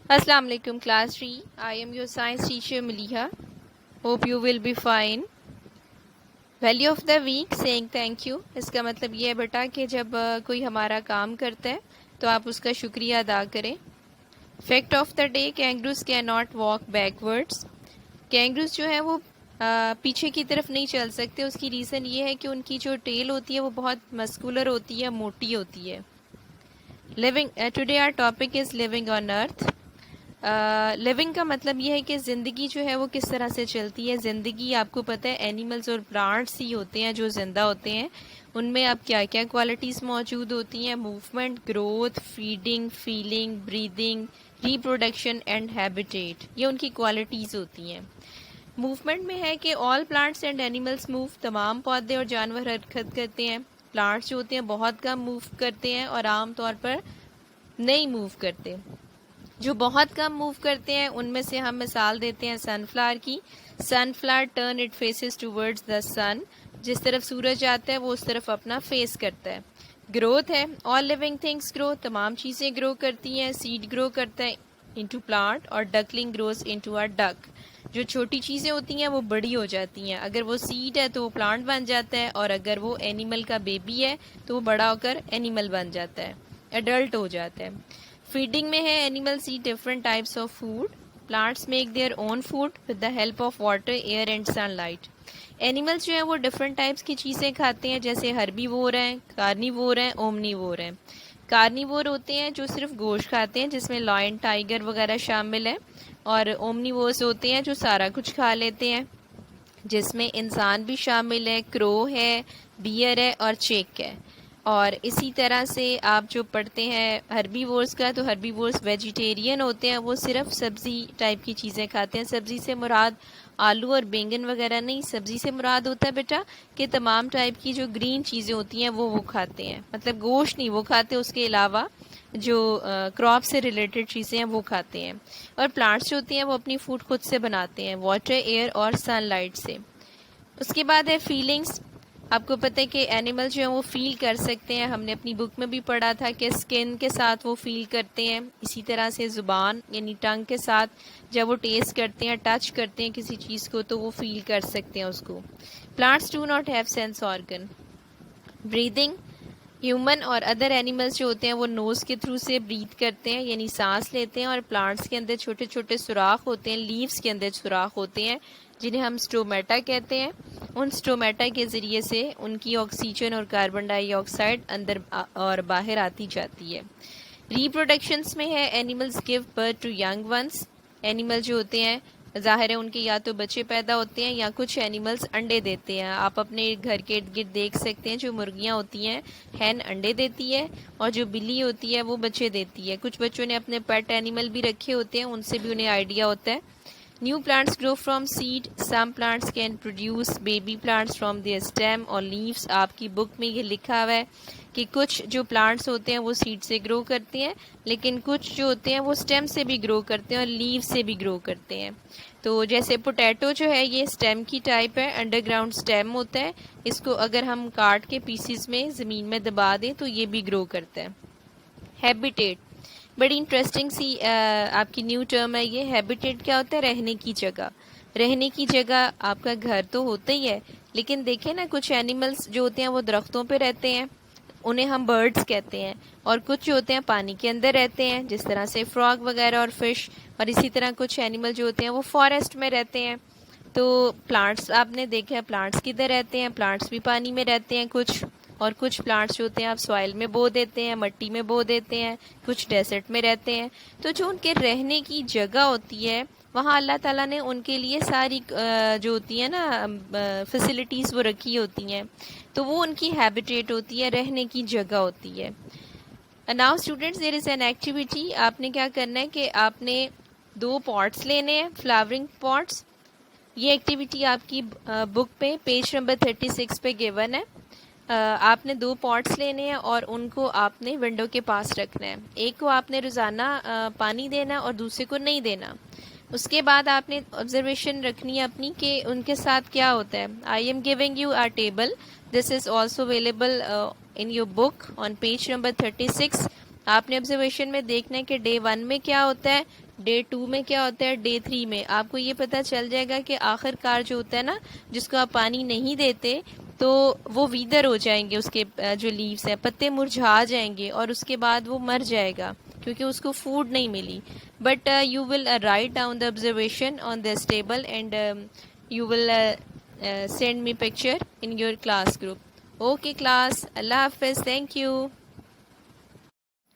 Assalamu alaikum class 3. I am your science teacher Maliha. Hope you will be fine. Value of the week saying thank you. इसका मतलब ये है बेटा कि जब कोई हमारा काम करता है तो आप उसका शुक्रिया अदा करें. Fact of the day, kangaroos cannot walk backwards. Kangaroos जो है वो पीछे की तरफ नहीं चल सकते. उसकी रीज़न ये है कि उनकी जो टेल होती है वो बहुत मस्कुलर होती है, मोटी होती है. Today our topic is living on earth. Living का मतलब ये है कि ज़िंदगी जो है वो किस तरह से चलती है. ज़िंदगी आपको पता है एनिमल्स और प्लांट्स ही होते हैं जो ज़िंदा होते हैं. उनमें अब क्या क्या क्वालिटीज़ मौजूद होती हैं. Movement, growth, feeding, feeling, breathing, reproduction and habitat, ये उनकी क्वालिटीज़ होती हैं. मूवमेंट में है कि all plants and animals move, तमाम पौधे और जानवर हरकत करते हैं. प्लांट्स जो होते हैं बहुत कम मूव करते हैं और आम तौर पर नहीं मूव करते. जो बहुत कम मूव करते हैं उनमें से हम मिसाल देते हैं सनफ्लावर की. Sunflower turn it faces towards the sun, जिस तरफ सूरज आता है वो उस तरफ अपना फेस करता है. ग्रोथ है, ऑल लिविंग थिंग्स ग्रो, तमाम चीज़ें ग्रो करती हैं. सीड ग्रो करता है इनटू प्लांट और duckling grows into a duck. जो छोटी चीज़ें होती हैं वो बड़ी हो जाती हैं. अगर वो सीड है तो वो प्लांट बन जाता है, और अगर वो एनिमल का बेबी है तो वो बड़ा होकर एनिमल बन जाता है, एडल्ट हो जाता है. फीडिंग में है, animals eat different types of food. Plants make their own food with the help of water, air and sunlight. Animals जो है वो डिफरेंट टाइप्स की चीज़ें खाते हैं, जैसे हर्बीवोर हैं, कार्निवोर हैं, ओमनीवोर हैं. कार्निवोर होते हैं जो सिर्फ गोश्त खाते हैं, जिसमें लॉयन, टाइगर वगैरह शामिल है. और ओमनीवोर्स होते हैं जो सारा कुछ खा लेते हैं, जिसमें इंसान भी शामिल है, क्रो है, बियर है और चेक है. और इसी तरह से आप जो पढ़ते हैं हर्बीवोर्स का, तो हर्बीवोर्स वेजिटेरियन होते हैं. वो सिर्फ सब्ज़ी टाइप की चीज़ें खाते हैं. सब्ज़ी से मुराद आलू और बैंगन वगैरह नहीं. सब्ज़ी से मुराद होता है बेटा कि तमाम टाइप की जो ग्रीन चीज़ें होती हैं वो खाते हैं. मतलब गोश्त नहीं वो खाते, उसके अलावा जो क्रॉप से रिलेटेड चीज़ें हैं वो खाते हैं. और प्लांट्स जो होती हैं वो अपनी फूड खुद से बनाते हैं, वाटर, एयर और सनलाइट से. उसके बाद है फीलिंग्स. आपको पता है कि एनिमल जो है वो फील कर सकते हैं. हमने अपनी बुक में भी पढ़ा था कि स्किन के साथ वो फील करते हैं. इसी तरह से ज़ुबान यानी टंग के साथ जब वो टेस्ट करते हैं, टच करते हैं किसी चीज़ को, तो वो फील कर सकते हैं उसको. Plants do not have sense organ. Breathing, human और अदर एनिमल्स जो होते हैं वो नोज़ के थ्रू से ब्रीथ करते हैं यानी सांस लेते हैं. और प्लांट्स के अंदर छोटे छोटे सुराख होते हैं, लीव्स के अंदर सुराख होते हैं, जिन्हें हम स्टोमेटा कहते हैं. उन स्टोमेटा के ज़रिए से उनकी ऑक्सीजन और कार्बन डाइऑक्साइड अंदर और बाहर आती जाती है. रिप्रोडक्शंस में है, animals give birth to young ones. Animal जो होते हैं ज़ाहिर है उनके या तो बच्चे पैदा होते हैं या कुछ एनिमल्स अंडे देते हैं. आप अपने घर के इर्द गिर्द देख सकते हैं जो मुर्गियां होती हैं, हैन अंडे देती है, और जो बिल्ली होती है वो बच्चे देती है. कुछ बच्चों ने अपने पेट एनिमल भी रखे होते हैं, उनसे भी उन्हें आइडिया होता है. New plants grow from seed. Some plants can produce baby plants from their stem और लीव्स. आपकी बुक में ये लिखा हुआ है कि कुछ जो प्लांट्स होते हैं वो सीड से ग्रो करते हैं, लेकिन कुछ जो होते हैं वो स्टेम से भी ग्रो करते हैं और लीव से भी ग्रो करते हैं. तो जैसे पोटैटो जो है ये स्टेम की टाइप है, अंडरग्राउंड स्टेम होता है. इसको अगर हम काट के पीसीस में ज़मीन में दबा दें तो ये भी ग्रो करता है. हैबिटेट, बड़ी इंटरेस्टिंग सी आपकी न्यू टर्म है ये. हैबिटेट क्या होता है? रहने की जगह. रहने की जगह आपका घर तो होता ही है, लेकिन देखें ना कुछ एनिमल्स जो होते हैं वो दरख्तों पे रहते हैं, उन्हें हम बर्ड्स कहते हैं. और कुछ जो होते हैं पानी के अंदर रहते हैं, जिस तरह से फ्रॉग वगैरह और फिश. और इसी तरह कुछ एनिमल जो होते हैं वो फॉरेस्ट में रहते हैं. तो प्लांट्स आपने देखा है, प्लांट्स किधर रहते हैं? प्लांट्स भी पानी में रहते हैं कुछ. और कुछ प्लांट्स जो होते हैं आप सॉइल में बो देते हैं, मट्टी में बो देते हैं. कुछ डेजर्ट में रहते हैं. तो जो उनके रहने की जगह होती है वहाँ अल्लाह ताला ने उनके लिए सारी जो होती है ना फैसिलिटीज़ वो रखी होती हैं. तो वो उनकी हैबिटेट होती है, रहने की जगह होती है. Now students, there is an activity. आपने क्या करना है कि आपने 2 पॉट्स लेने हैं, फ्लावरिंग पॉट्स. ये एक्टिविटी आपकी बुक पे पेज नंबर 36 पे गिवन है. आपने 2 पॉट्स लेने हैं और उनको आपने विंडो के पास रखना है. एक को आपने रोज़ाना पानी देना और दूसरे को नहीं देना. उसके बाद आपने ऑब्जर्वेशन रखनी है अपनी कि उनके साथ क्या होता है. I am giving you are table. This is also available in your book on page number 36. आपने ऑब्जर्वेशन में देखना है कि डे 1 में क्या होता है, डे 2 में क्या होता है, डे 3 में आपको ये पता चल जाएगा कि आखिरकार जो होता है ना, जिसको आप पानी नहीं देते तो वो वीदर हो जाएंगे, उसके जो लीव्स हैं पत्ते मुरझा जाएंगे और उसके बाद वो मर जाएगा क्योंकि उसको फूड नहीं मिली. But you will write down the observation on this table and you will send me picture in your class group. Okay class, Allah Hafiz, thank you.